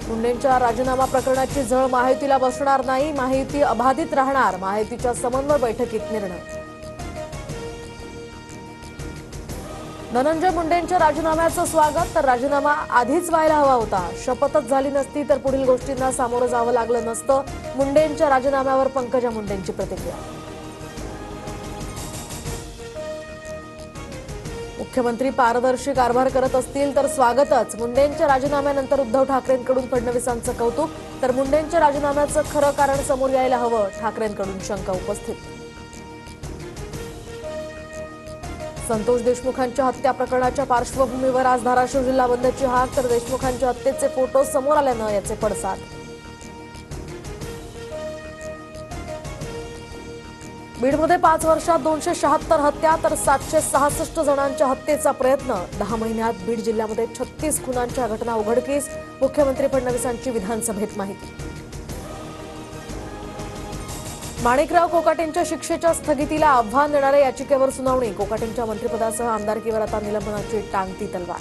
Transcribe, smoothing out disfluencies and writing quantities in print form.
मुंडेंच्या राजीनामा प्रकरणाची झळ महायुतीला बसणार नाही, महायुती अबाधित राहणार, महायुतीच्या समन्वय बैठकीत निर्णय. धनंजय मुंडेंच्या राजीनाम्याचं स्वागत, तर राजीनामा आधीच व्हायला हवा होता. शपथच झाली नसती तर पुढील गोष्टींना सामोरं जावं लागलं नसतं. मुंडेंच्या राजीनाम्यावर पंकजा मुंडेंची प्रतिक्रिया. मुख्यमंत्री पारदर्शी कारभार करत असतील तर स्वागतच. मुंडेंच्या राजीनाम्यानंतर उद्धव ठाकरेंकडून फडणवीसांचं कौतुक, तर मुंडेंच्या राजीनाम्याचं खरं कारण समोर यायला हवं, ठाकरेंकडून शंका उपस्थित. संतोष देशमुखांच्या हत्या प्रकरणाच्या पार्श्वभूमीवर आज धाराशिव जिल्हा बंदची हाक, तर देशमुखांच्या हत्येचे फोटो समोर आल्यानं याचे पडसाद. बीडमध्ये 5 वर्षात 276 हत्या, तर 766 जणांच्या हत्येचा प्रयत्न. 10 महिन्यात बीड जिल्ह्यामध्ये 36 खुनांच्या घटना उघडकीस, मुख्यमंत्री फडणवीसांची विधानसभेत माहिती. माणिकराव कोकाटेंच्या शिक्षेच्या स्थगितीला आव्हान देणाऱ्या याचिकेवर सुनावणी. कोकाटेंच्या मंत्रिपदासह आमदारकीवर आता निलंबनाची टांगती तलवार.